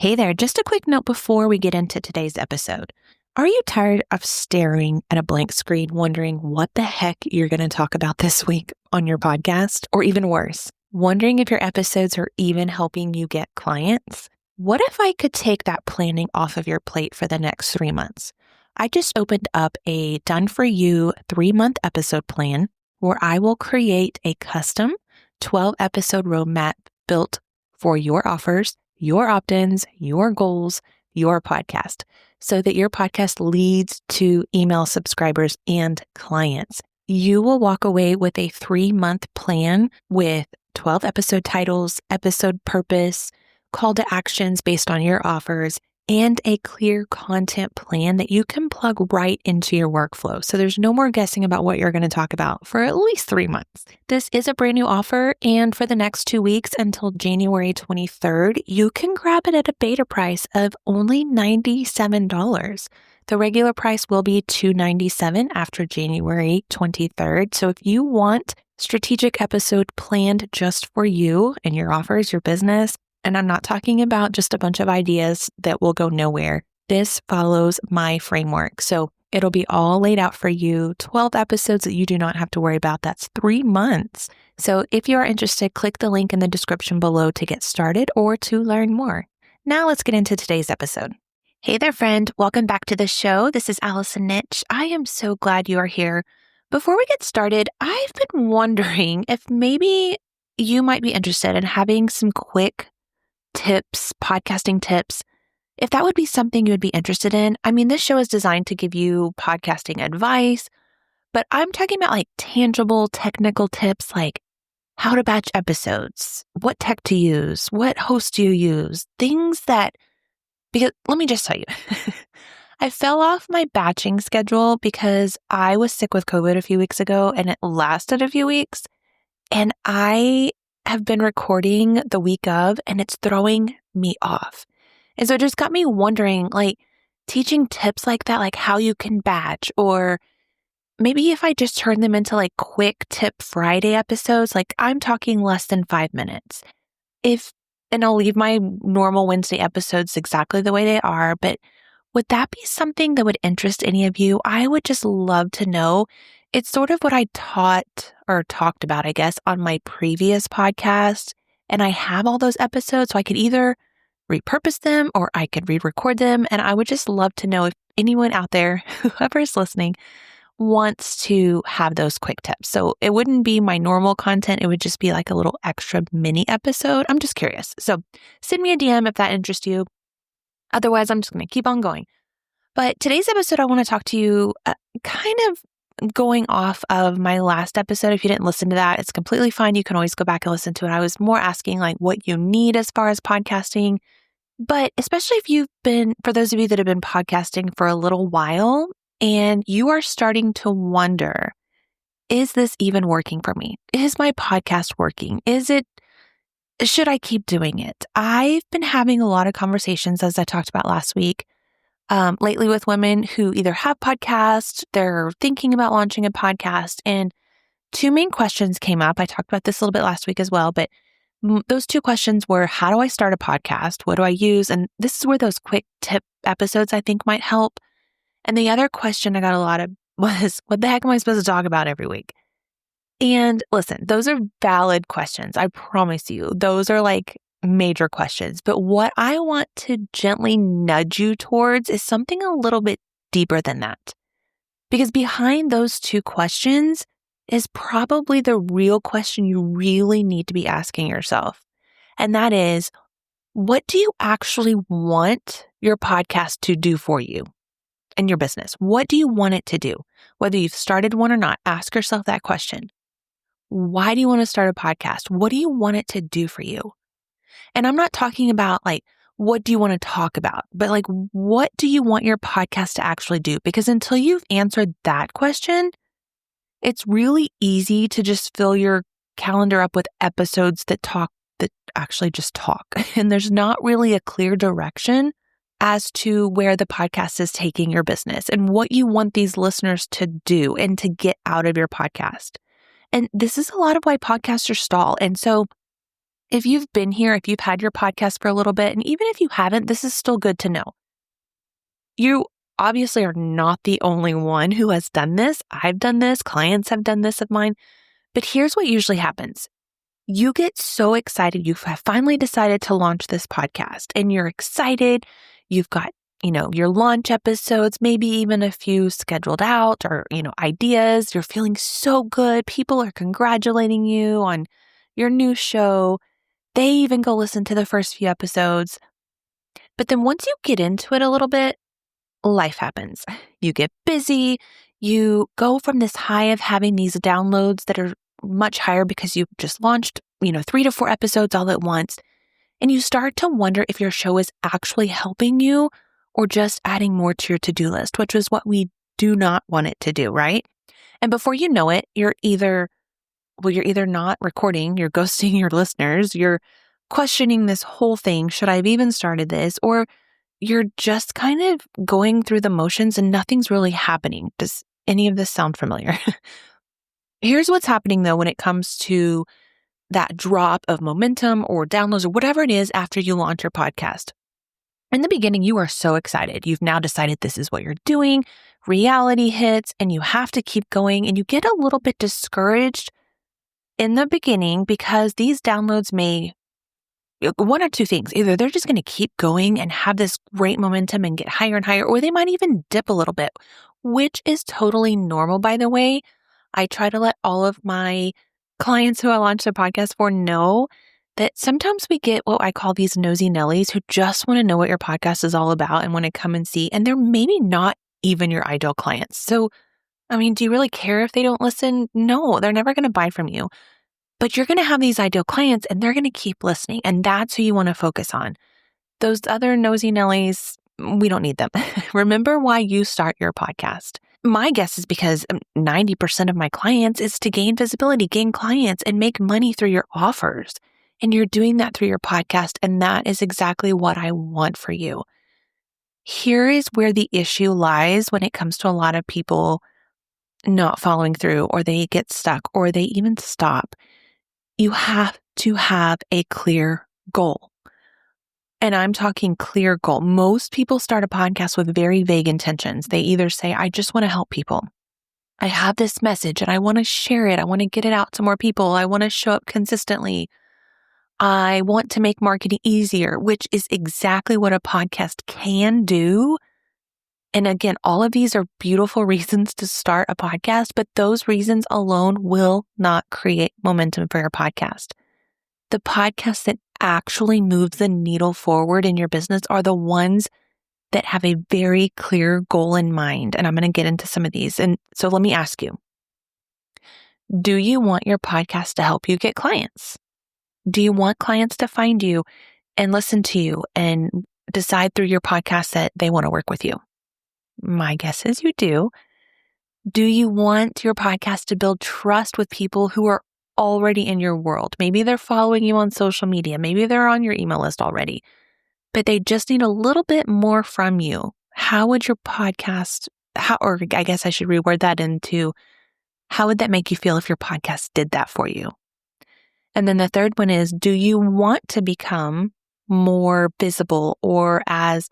Hey there, just a quick note before we get into today's episode. Are you tired of staring at a blank screen, wondering what the heck you're going to talk about this week on your podcast? Or even worse, wondering if your episodes are even helping you get clients? What if I could take that planning off of your plate for the next 3 months? I just opened up a done-for-you 3-month episode plan where I will create a custom 12-episode roadmap built for your offers, your opt-ins, your goals, your podcast, so that your podcast leads to email subscribers and clients. You will walk away with a 3-month plan with 12 episode titles, episode purpose, call to actions based on your offers, and a clear content plan that you can plug right into your workflow. So there's no more guessing about what you're going to talk about for at least 3 months. This is a brand new offer, and for the next 2 weeks until January 23rd, you can grab it at a beta price of only $97. The regular price will be $297 after January 23rd. So if you want strategic episode planned just for you and your offers, your business, and I'm not talking about just a bunch of ideas that will go nowhere. This follows my framework. So it'll be all laid out for you, 12 episodes that you do not have to worry about. That's 3 months. So if you are interested, click the link in the description below to get started or to learn more. Now let's get into today's episode. Hey there, friend. Welcome back to the show. This is Allison. I am so glad you are here. Before we get started, I've been wondering if maybe you might be interested in having some quick tips, podcasting tips, if that would be something you would be interested in. I mean, this show is designed to give you podcasting advice, but I'm talking about like tangible technical tips like how to batch episodes, what tech to use, what host do you use, things that, because let me just tell you, I fell off my batching schedule because I was sick with COVID a few weeks ago and it lasted a few weeks, and I have been recording the week of, and it's throwing me off. And so it just got me wondering, like, teaching tips like that, like how you can batch, or maybe if I just turn them into like quick tip Friday episodes, like I'm talking less than 5 minutes. And I'll leave my normal Wednesday episodes exactly the way they are, but would that be something that would interest any of you? I would just love to know. It's sort of what I taught or talked about, I guess, on my previous podcast. And I have all those episodes, so I could either repurpose them or I could re-record them. And I would just love to know if anyone out there, whoever is listening, wants to have those quick tips. So it wouldn't be my normal content. It would just be like a little extra mini episode. I'm just curious. So send me a DM if that interests you. Otherwise, I'm just going to keep on going. But today's episode, I want to talk to you kind of going off of my last episode. If you didn't listen to that, it's completely fine. You can always go back and listen to it. I was more asking like what you need as far as podcasting, but especially for those of you that have been podcasting for a little while and you are starting to wonder, is this even working for me? Is my podcast working? Should I keep doing it? I've been having a lot of conversations, as I talked about last week, lately with women who either have podcasts, they're thinking about launching a podcast, and 2 main questions came up. I talked about this a little bit last week as well, but those 2 questions were, how do I start a podcast? What do I use? And this is where those quick tip episodes I think might help. And the other question I got a lot of was, what the heck am I supposed to talk about every week? And listen, those are valid questions. I promise you, those are like major questions. But what I want to gently nudge you towards is something a little bit deeper than that. Because behind those 2 questions is probably the real question you really need to be asking yourself. And that is, what do you actually want your podcast to do for you and your business? What do you want it to do? Whether you've started one or not, ask yourself that question. Why do you want to start a podcast? What do you want it to do for you? And I'm not talking about like, what do you want to talk about? But like, what do you want your podcast to actually do? Because until you've answered that question, it's really easy to just fill your calendar up with episodes that actually just talk. And there's not really a clear direction as to where the podcast is taking your business and what you want these listeners to do and to get out of your podcast. And this is a lot of why podcasters stall. And so If you've been here, if you've had your podcast for a little bit, and even if you haven't, this is still good to know. You obviously are not the only one who has done this. I've done this. Clients have done this of mine. But here's what usually happens. You get so excited. You have finally decided to launch this podcast and you're excited. You've got, your launch episodes, maybe even a few scheduled out or, ideas. You're feeling so good. People are congratulating you on your new show. They even go listen to the first few episodes. But then once you get into it a little bit, life happens. You get busy. You go from this high of having these downloads that are much higher because you just launched, 3 to 4 episodes all at once. And you start to wonder if your show is actually helping you or just adding more to your to-do list, which is what we do not want it to do, right? And before you know it, you're either not recording, you're ghosting your listeners, you're questioning this whole thing. Should I have even started this? Or you're just kind of going through the motions and nothing's really happening. Does any of this sound familiar? Here's what's happening though when it comes to that drop of momentum or downloads or whatever it is after you launch your podcast. In the beginning, you are so excited. You've now decided this is what you're doing. Reality hits and you have to keep going and you get a little bit discouraged in the beginning because these downloads may one or two things. Either they're just going to keep going and have this great momentum and get higher and higher, or they might even dip a little bit, which is totally normal, by the way. I try to let all of my clients who I launch their podcast for know that sometimes we get what I call these nosy Nellies who just want to know what your podcast is all about and want to come and see, and they're maybe not even your ideal clients. So, do you really care if they don't listen? No, they're never going to buy from you. But you're going to have these ideal clients and they're going to keep listening. And that's who you want to focus on. Those other nosy Nellies, we don't need them. Remember why you start your podcast. My guess is because 90% of my clients is to gain visibility, gain clients, and make money through your offers. And you're doing that through your podcast. And that is exactly what I want for you. Here is where the issue lies when it comes to a lot of people not following through, or they get stuck, or they even stop. You have to have a clear goal. And I'm talking clear goal. Most people start a podcast with very vague intentions. They either say, I just want to help people. I have this message and I want to share it. I want to get it out to more people. I want to show up consistently. I want to make marketing easier, which is exactly what a podcast can do. And again, all of these are beautiful reasons to start a podcast, but those reasons alone will not create momentum for your podcast. The podcasts that actually move the needle forward in your business are the ones that have a very clear goal in mind. And I'm going to get into some of these. And so let me ask you, do you want your podcast to help you get clients? Do you want clients to find you and listen to you and decide through your podcast that they want to work with you? My guess is you do. Do you want your podcast to build trust with people who are already in your world? Maybe they're following you on social media. Maybe they're on your email list already, but they just need a little bit more from you. How would your podcast, or I guess I should reword that into, how would that make you feel if your podcast did that for you? And then the third one is, do you want to become more visible or as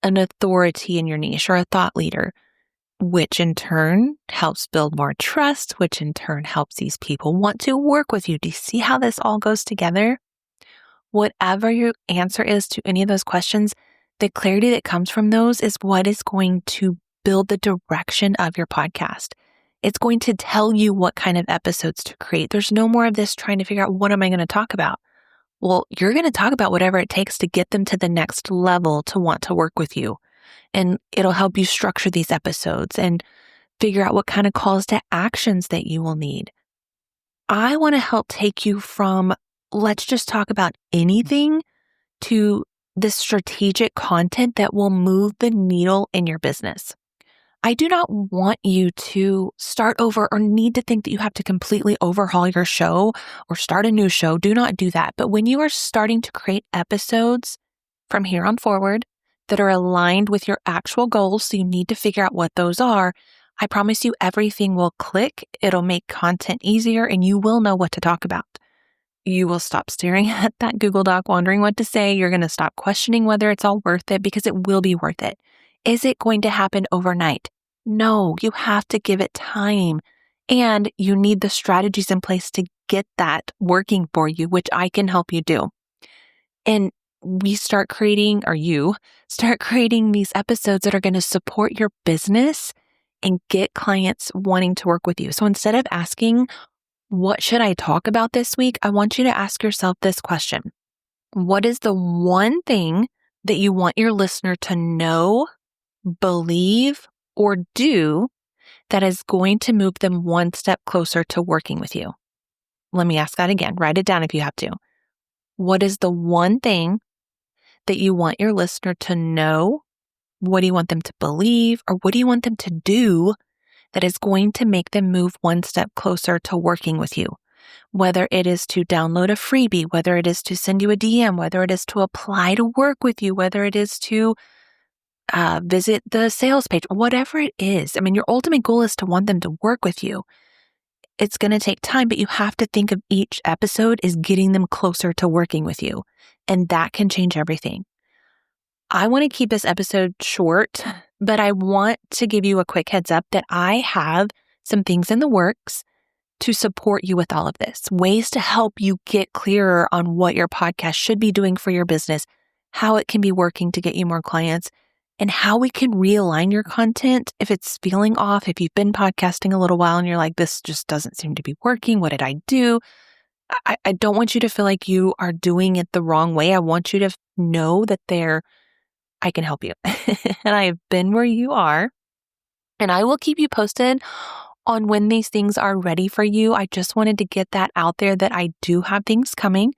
an authority in your niche or a thought leader, which in turn helps build more trust, which in turn helps these people want to work with you? Do you see how this all goes together? Whatever your answer is to any of those questions, the clarity that comes from those is what is going to build the direction of your podcast. It's going to tell you what kind of episodes to create. There's no more of this trying to figure out, what am I going to talk about? Well, you're going to talk about whatever it takes to get them to the next level to want to work with you. And it'll help you structure these episodes and figure out what kind of calls to actions that you will need. I want to help take you from, let's just talk about anything, to the strategic content that will move the needle in your business. I do not want you to start over or need to think that you have to completely overhaul your show or start a new show. Do not do that. But when you are starting to create episodes from here on forward that are aligned with your actual goals, so you need to figure out what those are, I promise you everything will click. It'll make content easier and you will know what to talk about. You will stop staring at that Google Doc, wondering what to say. You're going to stop questioning whether it's all worth it, because it will be worth it. Is it going to happen overnight? No, you have to give it time. And you need the strategies in place to get that working for you, which I can help you do. And you start creating these episodes that are going to support your business and get clients wanting to work with you. So instead of asking, what should I talk about this week? I want you to ask yourself this question. What is the one thing that you want your listener to know, believe, or do that is going to move them one step closer to working with you? Let me ask that again. Write it down if you have to. What is the one thing that you want your listener to know? What do you want them to believe? Or what do you want them to do that is going to make them move one step closer to working with you? Whether it is to download a freebie, whether it is to send you a DM, whether it is to apply to work with you, whether it is to visit the sales page, whatever it is. I mean, your ultimate goal is to want them to work with you. It's going to take time, but you have to think of each episode as getting them closer to working with you. And that can change everything. I want to keep this episode short, but I want to give you a quick heads up that I have some things in the works to support you with all of this, ways to help you get clearer on what your podcast should be doing for your business, how it can be working to get you more clients, and how we can realign your content if it's feeling off, if you've been podcasting a little while and you're like, this just doesn't seem to be working. What did I do? I don't want you to feel like you are doing it the wrong way. I want you to know that I can help you. And I have been where you are, and I will keep you posted on when these things are ready for you. I just wanted to get that out there that I do have things coming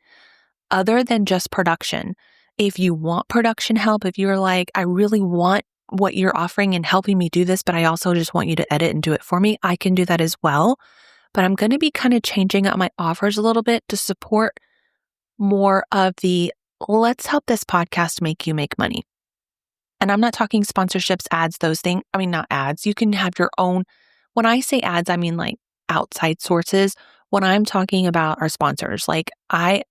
other than just production. If you want production help, if you're like, I really want what you're offering and helping me do this, but I also just want you to edit and do it for me, I can do that as well. But I'm going to be kind of changing up my offers a little bit to support more of the, let's help this podcast make you make money. And I'm not talking sponsorships, ads, those things. I mean, not ads. You can have your own. When I say ads, I mean like outside sources. When I'm talking about our sponsors, like I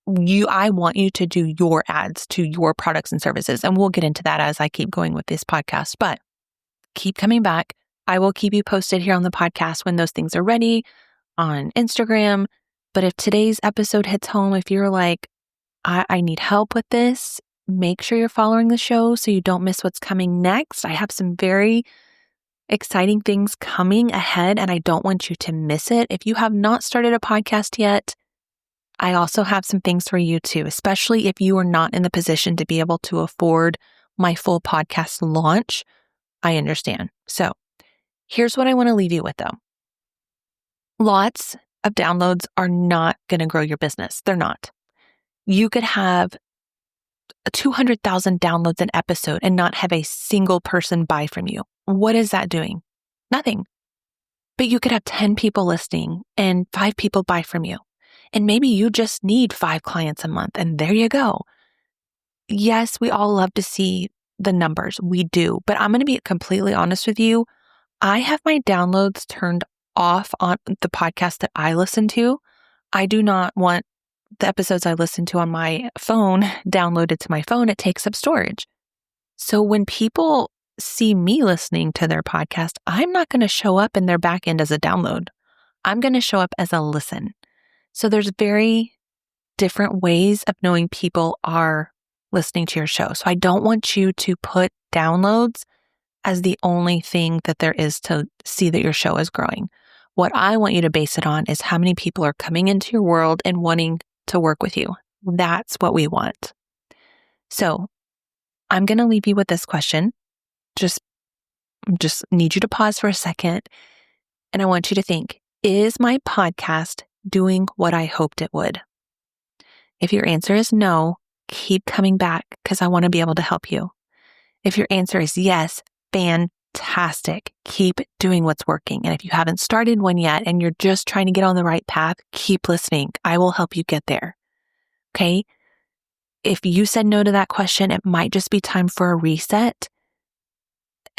want you to do your ads to your products and services. And we'll get into that as I keep going with this podcast, but keep coming back. I will keep you posted here on the podcast when those things are ready on Instagram. But if today's episode hits home, if you're like, I need help with this, make sure you're following the show so you don't miss what's coming next. I have some very exciting things coming ahead, and I don't want you to miss it. If you have not started a podcast yet, I also have some things for you too, especially if you are not in the position to be able to afford my full podcast launch. I understand. So here's what I want to leave you with though. Lots of downloads are not going to grow your business. They're not. You could have 200,000 downloads an episode and not have a single person buy from you. What is that doing? Nothing. But you could have 10 people listening and 5 people buy from you. And maybe you just need 5 clients a month, and there you go. Yes, we all love to see the numbers. We do. But I'm going to be completely honest with you. I have my downloads turned off on the podcast that I listen to. I do not want the episodes I listen to on my phone downloaded to my phone. It takes up storage. So when people see me listening to their podcast, I'm not going to show up in their back end as a download. I'm going to show up as a listen. So there's very different ways of knowing people are listening to your show. So I don't want you to put downloads as the only thing that there is to see that your show is growing. What I want you to base it on is how many people are coming into your world and wanting to work with you. That's what we want. So I'm going to leave you with this question. Just need you to pause for a second. And I want you to think, is my podcast doing what I hoped it would? If your answer is no, keep coming back because I want to be able to help you. If your answer is yes, fantastic. Keep doing what's working. And if you haven't started one yet and you're just trying to get on the right path, keep listening. I will help you get there. Okay? If you said no to that question, it might just be time for a reset.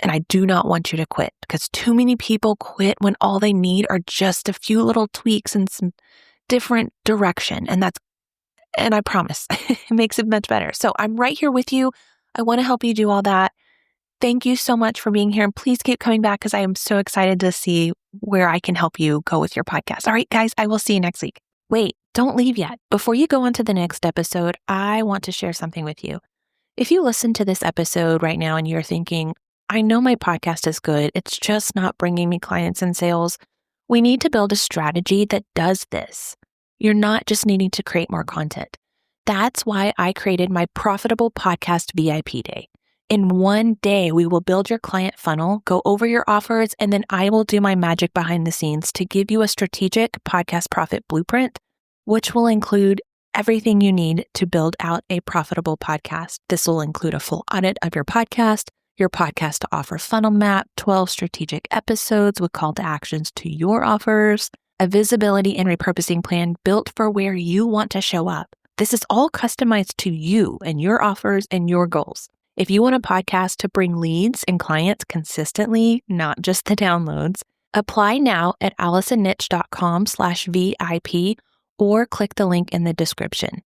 And I do not want you to quit because too many people quit when all they need are just a few little tweaks and some different direction. And I promise it makes it much better. So I'm right here with you. I want to help you do all that. Thank you so much for being here. And please keep coming back because I am so excited to see where I can help you go with your podcast. All right, guys, I will see you next week. Wait, don't leave yet. Before you go on to the next episode, I want to share something with you. If you listen to this episode right now and you're thinking, I know my podcast is good, it's just not bringing me clients and sales, we need to build a strategy that does this. You're not just needing to create more content. That's why I created my Profitable Podcast VIP Day. In one day, we will build your client funnel, go over your offers, and then I will do my magic behind the scenes to give you a strategic podcast profit blueprint, which will include everything you need to build out a profitable podcast. This will include a full audit of your podcast to offer funnel map, 12 strategic episodes with call to actions to your offers, a visibility and repurposing plan built for where you want to show up. This is all customized to you and your offers and your goals. If you want a podcast to bring leads and clients consistently, not just the downloads, apply now at allisonnitch.com/VIP or click the link in the description.